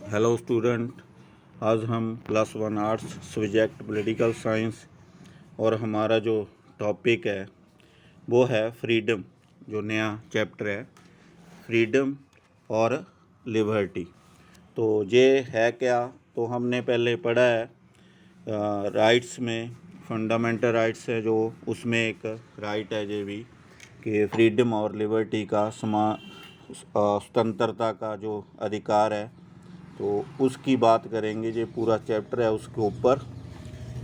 Hello student. आज हम class 1 arts subject political science और हमारा जो टॉपिक है वो है फ्रीडम। जो नया चैप्टर है फ्रीडम और लिबर्टी। तो ये है क्या, तो हमने पहले पढ़ा है राइट्स में फंडामेंटल राइट्स है, जो उसमें एक राइट है ये भी कि फ्रीडम और लिबर्टी का स्वतंत्रता का जो अधिकार है, तो उसकी बात करेंगे। ये पूरा चैप्टर है उसके ऊपर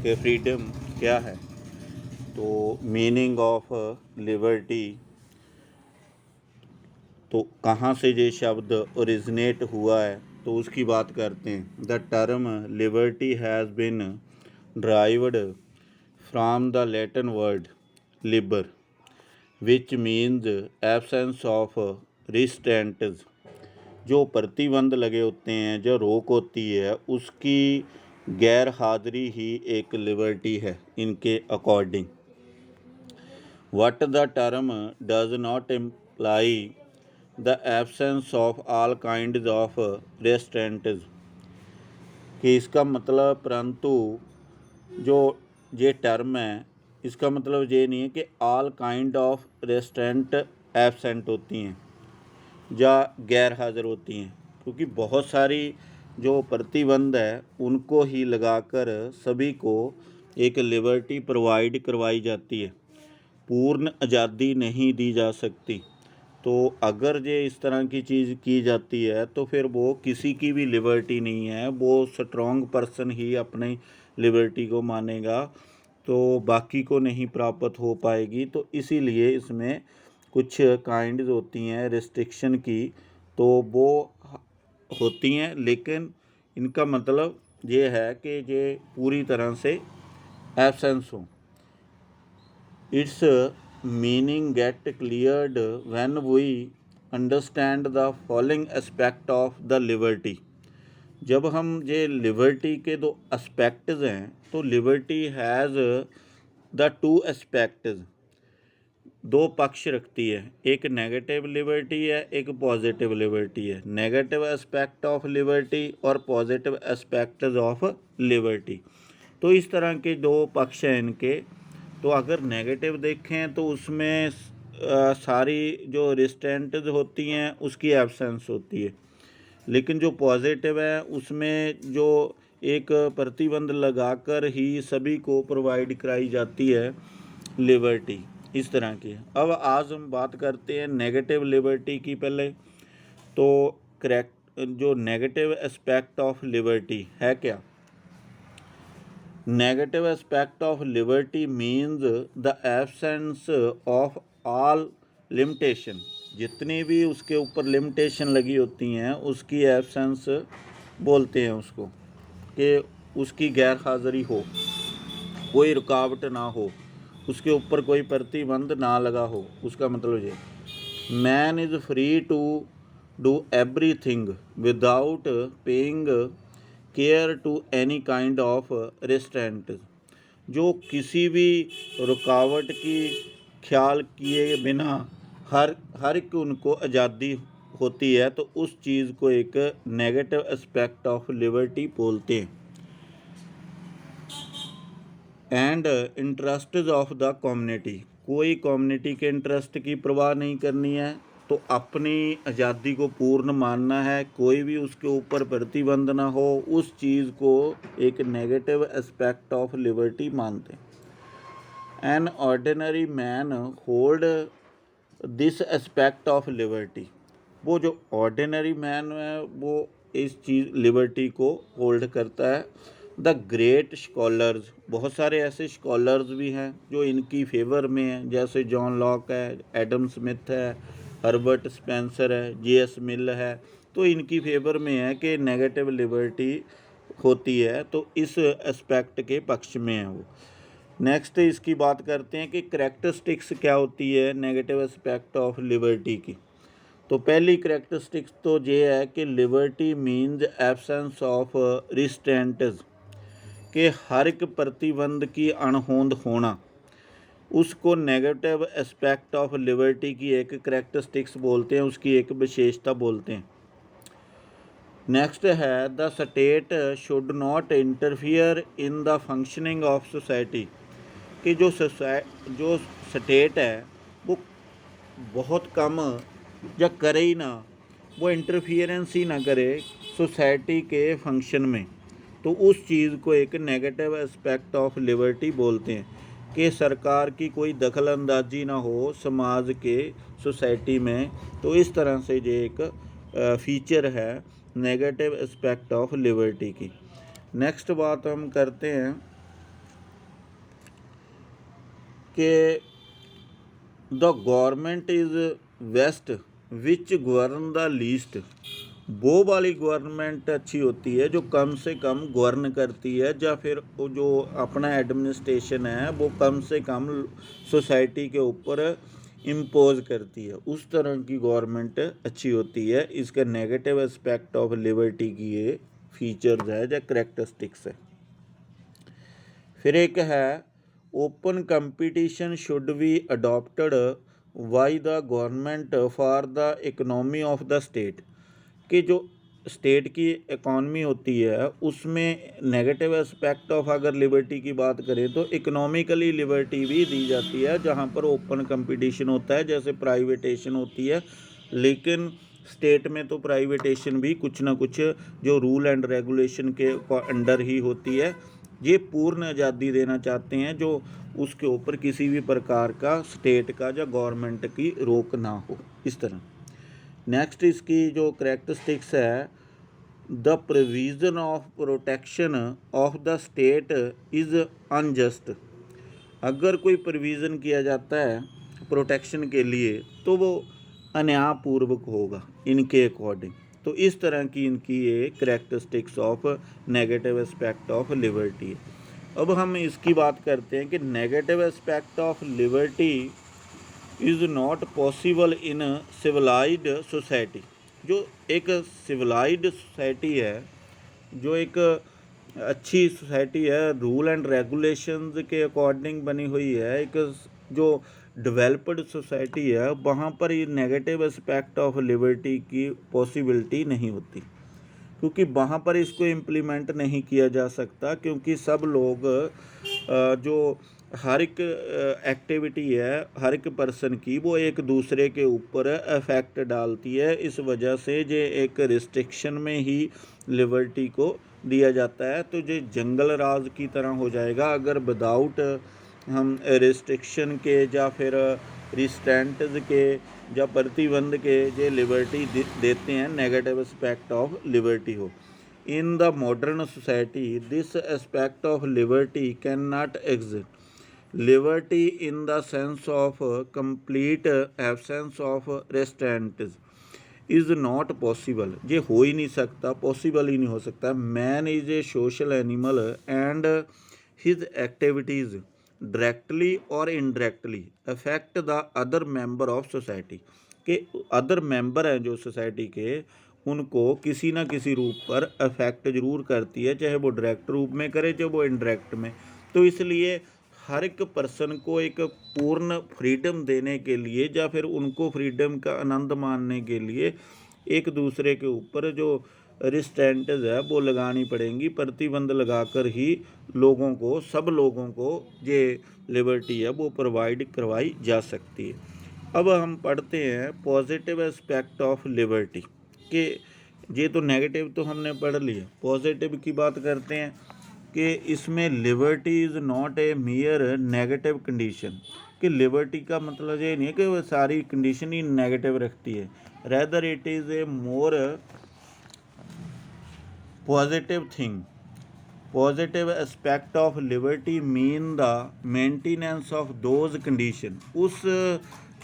कि फ्रीडम क्या है। तो मीनिंग ऑफ लिबर्टी, तो कहाँ से ये शब्द ओरिजिनेट हुआ है तो उसकी बात करते हैं। The term liberty has been derived from the Latin word Libre which means absence of restraints. जो प्रतिबंध लगे होते हैं, जो रोक होती है, उसकी गैर हाजिरी ही एक लिबर्टी है इनके according. What the term does not imply the absence of all kind of restraints, कि इसका मतलब, परंतु जो ये टर्म है इसका मतलब ये नहीं है कि all kind of restaurant absent होती हैं या गैर हाज़िर होती हैं, क्योंकि बहुत सारी जो प्रतिबंध है उनको ही लगाकर सभी को एक लिबर्टी प्रोवाइड करवाई जाती है। पूर्ण आज़ादी नहीं दी जा सकती। तो अगर ये इस तरह की चीज़ की जाती है तो फिर वो किसी की भी लिबर्टी नहीं है, वो स्ट्रॉन्ग पर्सन ही अपनी लिबर्टी को मानेगा, तो बाकी को नहीं प्राप्त हो पाएगी। तो इसीलिए इसमें कुछ काइंड्स होती हैं रिस्ट्रिक्शन की, तो वो होती हैं, लेकिन इनका मतलब ये है कि ये पूरी तरह से एब्सेंस हो। Its meaning get cleared when we understand the following aspect of the liberty. जब हम ये लिबर्टी के दो एस्पेक्ट्स हैं, तो liberty has the two aspects, दो पक्ष रखती है। एक नेगेटिव लिबर्टी है, एक पॉजिटिव लिबर्टी है। नेगेटिव एस्पेक्ट ऑफ लिबर्टी और पॉजिटिव एस्पेक्ट्स ऑफ लिबर्टी, तो इस तरह के दो पक्ष हैं इनके। तो अगर नेगेटिव देखें तो उसमें सारी जो रिस्ट्रेंट्स होती हैं उसकी एब्सेंस होती है, लेकिन जो पॉजिटिव है उसमें जो एक प्रतिबंध लगाकर ही सभी को प्रोवाइड कराई जाती है लिबर्टी, इस तरह की। अब आज हम बात करते हैं नेगेटिव लिबर्टी की पहले। तो करेक्ट जो नेगेटिव एस्पेक्ट ऑफ लिबर्टी है क्या? Negative aspect of liberty means the absence of all limitation. जितनी भी उसके ऊपर लिमिटेशन लगी होती हैं उसकी एब्सेंस बोलते हैं उसको, कि उसकी गैर हाज़िरी हो, कोई रुकावट ना हो, उसके ऊपर कोई प्रतिबंध ना लगा हो। उसका मतलब ये, man is free to do everything without paying care to any kind of restraint. जो किसी भी रुकावट की ख्याल किए बिना हर एक उनको आज़ादी होती है, तो उस चीज़ को एक नेगेटिव एस्पेक्ट ऑफ लिबर्टी बोलते हैं। And interests of the community, कोई कम्युनिटी के इंटरेस्ट की परवाह नहीं करनी है, तो अपनी आज़ादी को पूर्ण मानना है, कोई भी उसके ऊपर प्रतिबंध ना हो, उस चीज़ को एक नेगेटिव एस्पेक्ट ऑफ लिबर्टी मानते हैं। An ordinary man hold this aspect of liberty, वो जो ऑर्डिनरी मैन है वो इस चीज़ लिबर्टी को होल्ड करता है। द ग्रेट स्कॉलर्स, बहुत सारे ऐसे स्कॉलर्स भी हैं जो इनकी फेवर में हैं, जैसे जॉन लॉक है, एडम स्मिथ है, हर्बर्ट स्पेंसर है, जे.एस. मिल है। तो इनकी फेवर में है कि नेगेटिव लिबर्टी होती है, तो इस एस्पेक्ट के पक्ष में है वो। नेक्स्ट इसकी बात करते हैं कि करैक्टरिस्टिक्स क्या होती है नेगेटिव एस्पेक्ट ऑफ लिबर्टी की। तो पहली करैक्टरिस्टिक्स तो ये है कि liberty means absence of restraints, कि हर एक प्रतिबंध की अणहोंद होना, उसको नेगेटिव एस्पेक्ट ऑफ लिबर्टी की एक करैक्टरिस्टिक्स बोलते हैं, उसकी एक विशेषता बोलते हैं। नेक्स्ट है the state should not interfere in the functioning of society, कि जो स्टेट है वो बहुत कम या करे ही ना, वो इंटरफियरेंस ही ना करे सोसाइटी के फंक्शन में, तो उस चीज़ को एक नेगेटिव एस्पेक्ट ऑफ लिबर्टी बोलते हैं, कि सरकार की कोई दखल अंदाजी ना हो समाज के सोसाइटी में। तो इस तरह से ये एक फीचर है नेगेटिव एस्पेक्ट ऑफ लिबर्टी की। नेक्स्ट बात हम करते हैं कि the government is best which govern the least, वो वाली गवर्नमेंट अच्छी होती है जो कम से कम गवर्न करती है, या फिर वो जो अपना एडमिनिस्ट्रेशन है वो कम से कम सोसाइटी के ऊपर इम्पोज करती है, उस तरह की गवर्नमेंट अच्छी होती है। इसका नेगेटिव एस्पेक्ट ऑफ लिबर्टी की ये फीचर्स है या करेक्टरिस्टिक्स है। फिर एक है open competition should be adopted by the government for the economy of the state, कि जो स्टेट की इकॉनमी होती है उसमें नेगेटिव एस्पेक्ट ऑफ अगर लिबर्टी की बात करें तो इकोनॉमिकली लिबर्टी भी दी जाती है, जहाँ पर ओपन कंपटीशन होता है, जैसे प्राइवेटेशन होती है। लेकिन स्टेट में तो प्राइवेटेशन भी कुछ ना कुछ जो रूल एंड रेगुलेशन के अंडर ही होती है। ये पूर्ण आज़ादी देना चाहते हैं जो उसके ऊपर किसी भी प्रकार का स्टेट का या गवर्नमेंट की रोक ना हो, इस तरह। नेक्स्ट इसकी जो करेक्टरिस्टिक्स है the provision of protection of the state is unjust, अगर कोई प्रोविज़न किया जाता है प्रोटेक्शन के लिए तो वो अन्यायपूर्वक होगा इनके अकॉर्डिंग। तो इस तरह की इनकी ये characteristics of negative aspect of liberty है। अब हम इसकी बात करते हैं कि negative aspect of liberty is not possible in civilized society, जो एक सिविलाइज्ड सोसाइटी है, जो एक अच्छी सोसाइटी है, रूल एंड रेगुलेशंस के अकॉर्डिंग बनी हुई है, एक जो डेवलप्ड सोसाइटी है, वहाँ पर ये नेगेटिव एस्पेक्ट ऑफ लिबर्टी की पॉसिबिलिटी नहीं होती, क्योंकि वहाँ पर इसको इम्प्लीमेंट नहीं किया जा सकता, क्योंकि सब लोग जो हर एक एक्टिविटी है हर एक पर्सन की वो एक दूसरे के ऊपर इफ़ेक्ट डालती है। इस वजह से ये एक रिस्ट्रिक्शन में ही लिबर्टी को दिया जाता है। तो ये जंगल राज की तरह हो जाएगा अगर विदाउट हम रिस्ट्रिक्शन के या फिर रिस्ट्रेंट्स के या प्रतिबंध के ये लिबर्टी देते हैं, नेगेटिव एस्पेक्ट ऑफ लिबर्टी हो। In the modern society this aspect of liberty can not exist, liberty in the sense of complete absence of restraints is not possible, ये हो ही नहीं सकता, पॉसिबल ही नहीं हो सकता। Man is a social animal and his activities directly और indirectly affect the other member of society, के other member हैं जो सोसाइटी के, उनको किसी ना किसी रूप पर अफेक्ट ज़रूर करती है, चाहे वो डायरेक्ट रूप में करे चाहे वो इनडायरेक्ट में। तो इसलिए हर एक पर्सन को एक पूर्ण फ्रीडम देने के लिए या फिर उनको फ्रीडम का आनंद मानने के लिए एक दूसरे के ऊपर जो रिस्ट्रेंट्स है वो लगानी पड़ेंगी, प्रतिबंध लगाकर ही लोगों को, सब लोगों को ये लिबर्टी है वो प्रोवाइड करवाई जा सकती है। अब हम पढ़ते हैं पॉजिटिव एस्पेक्ट ऑफ लिबर्टी, कि ये तो नेगेटिव तो हमने पढ़ लिया, पॉजिटिव की बात करते हैं कि इसमें liberty is not a मियर negative condition, कि लिबर्टी का मतलब ये नहीं है कि वो सारी कंडीशन ही नेगेटिव रखती है, rather it is a more positive thing. Positive aspect of liberty mean the maintenance of those condition, उस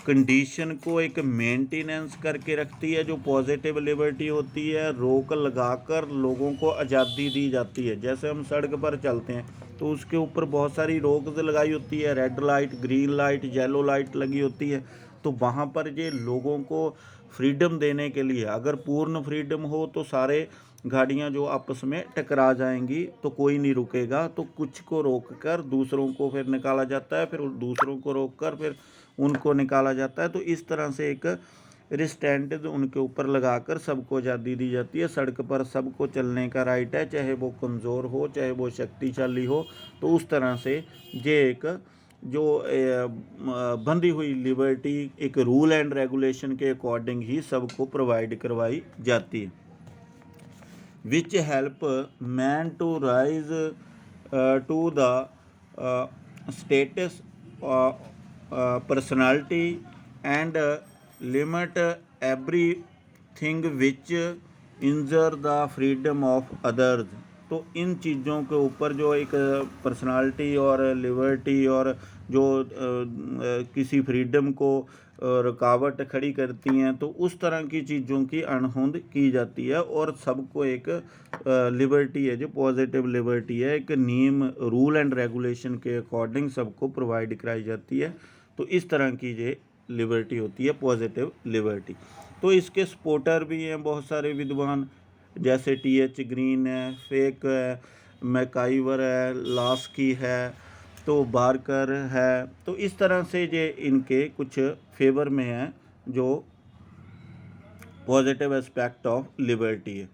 कंडीशन को एक मेंटेनेंस करके रखती है जो पॉजिटिव लिबर्टी होती है, रोक लगाकर लोगों को आज़ादी दी जाती है। जैसे हम सड़क पर चलते हैं तो उसके ऊपर बहुत सारी रोक लगाई होती है, red light, green light, yellow light लगी होती है, तो वहाँ पर ये लोगों को फ्रीडम देने के लिए, अगर पूर्ण फ्रीडम हो तो सारे गाड़ियाँ जो आपस में टकरा जाएंगी तो कोई नहीं रुकेगा, तो कुछ को रोक कर दूसरों को फिर निकाला जाता है, फिर दूसरों को रोक कर फिर उनको निकाला जाता है। तो इस तरह से एक रिस्ट्रेंटेड उनके ऊपर लगाकर सबको आज़ादी दी जाती है। सड़क पर सबको चलने का राइट है, चाहे वो कमज़ोर हो चाहे वो शक्तिशाली हो। तो उस तरह से ये एक जो बंधी हुई लिबर्टी एक रूल एंड रेगुलेशन के अकॉर्डिंग ही सबको प्रोवाइड करवाई जाती है। Which help man to rise to the status personality and limit everything which injure the freedom of others. तो इन चीज़ों के ऊपर जो एक पर्सनालिटी और लिबर्टी और जो किसी फ्रीडम को रुकावट खड़ी करती हैं, तो उस तरह की चीज़ों की अनहोंद की जाती है और सबको एक लिबर्टी है जो पॉजिटिव लिबर्टी है, एक नियम रूल एंड रेगुलेशन के अकॉर्डिंग सबको प्रोवाइड कराई जाती है। तो इस तरह की ये लिबर्टी होती है पॉजिटिव लिबर्टी। तो इसके सपोर्टर भी हैं बहुत सारे विद्वान, जैसे टी.एच. ग्रीन है, फेक है, मैकाइवर है, लास्की है, तो बार्कर है। तो इस तरह से ये इनके कुछ फेवर में हैं जो पॉजिटिव एस्पेक्ट ऑफ लिबर्टी है।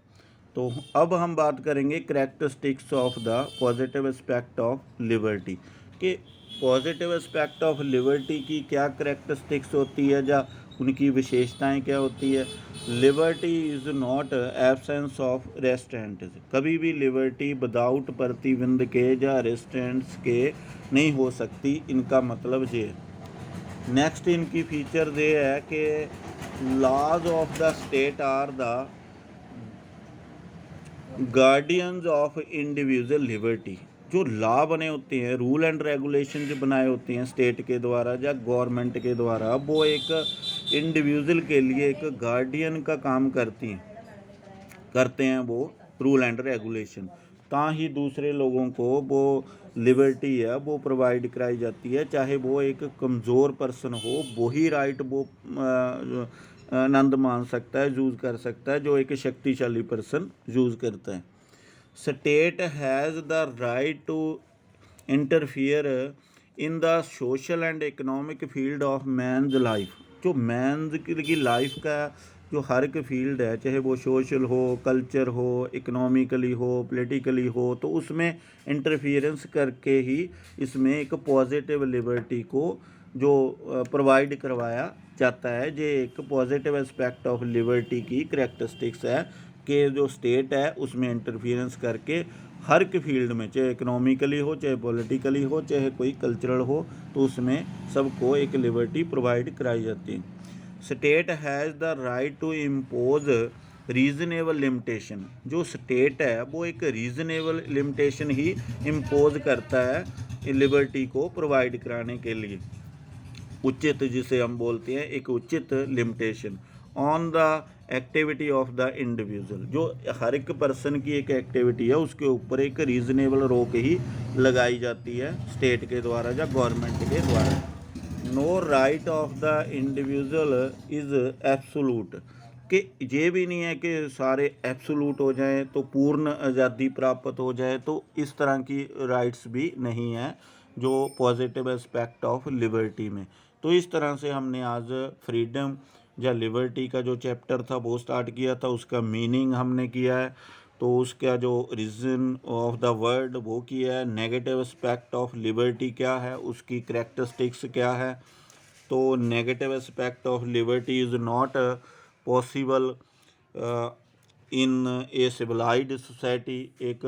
तो अब हम बात करेंगे characteristics of the positive aspect of liberty कि पॉजिटिव एस्पेक्ट ऑफ लिबर्टी की क्या करैक्टरिस्टिक्स होती है या उनकी विशेषताएं क्या होती है। Liberty is not absence of restraints. कभी भी लिबर्टी विदाउट प्रतिबंध के या रेस्ट्रेंट्स के नहीं हो सकती, इनका मतलब ये है। नेक्स्ट इनकी फीचर ये है कि laws of the state are the guardians of individual liberty. जो लॉ बने होते हैं, रूल एंड रेगुलेशन जो बनाए होते हैं स्टेट के द्वारा या गवर्नमेंट के द्वारा, वो एक इंडिविजुअल के लिए एक गार्डियन का काम करते हैं वो रूल एंड रेगुलेशन। ता ही दूसरे लोगों को वो लिबर्टी है वो प्रोवाइड कराई जाती है, चाहे वो एक कमज़ोर पर्सन हो, वही राइट वो आनंद मान सकता है, यूज़ कर सकता है जो एक शक्तिशाली पर्सन यूज़ करता है। State has the right to interfere in the social and economic field of man's life. जो मैंस की लाइफ का जो हर एक फील्ड है, चाहे वो सोशल हो, कल्चर हो, इकोनॉमिकली हो, पॉलिटिकली हो, तो उसमें इंटरफियरेंस करके ही इसमें एक पॉजिटिव लिबर्टी को जो प्रोवाइड करवाया जाता है। ये एक पॉजिटिव एस्पेक्ट ऑफ लिबर्टी की करैक्टरिस्टिक्स है कि जो स्टेट है उसमें इंटरफियरेंस करके हर एक फील्ड में, चाहे इकोनॉमिकली हो, चाहे पॉलिटिकली हो, चाहे कोई कल्चरल हो, तो उसमें सबको एक लिबर्टी प्रोवाइड कराई जाती है। State has the right to impose reasonable limitation. जो स्टेट है वो एक रीज़नेबल लिमिटेशन ही इम्पोज करता है लिबर्टी को प्रोवाइड कराने के लिए। उचित, जिसे हम बोलते हैं एक उचित limitation on the activity of the individual. जो हर एक पर्सन की एक एक्टिविटी है उसके ऊपर एक रीज़नेबल रोक ही लगाई जाती है स्टेट के द्वारा या गवर्नमेंट के द्वारा। No right of the individual is absolute. कि ये भी नहीं है कि सारे एब्सोलूट हो जाएं तो पूर्ण आज़ादी प्राप्त हो जाए, तो इस तरह की राइट्स भी नहीं है जो पॉजिटिव एस्पेक्ट ऑफ लिबर्टी में। तो इस तरह से हमने आज फ्रीडम या लिबर्टी का जो चैप्टर था वो स्टार्ट किया था, उसका मीनिंग हमने किया है, तो उसका जो रीज़न ऑफ द वर्ड वो किया है, नेगेटिव एस्पेक्ट ऑफ लिबर्टी क्या है, उसकी करैक्टरिस्टिक्स क्या है। तो negative aspect of liberty is not possible in a civilized society. एक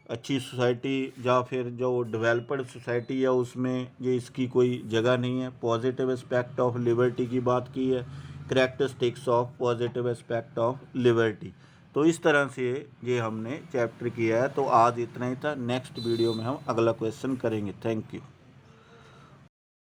अच्छी सोसाइटी या फिर जो डेवलप्ड सोसाइटी है उसमें ये इसकी कोई जगह नहीं है। पॉजिटिव एस्पेक्ट ऑफ लिबर्टी की बात की है, characteristics of positive aspect of liberty. तो इस तरह से ये हमने चैप्टर किया है। तो आज इतना ही था। नेक्स्ट वीडियो में हम अगला क्वेश्चन करेंगे। Thank you.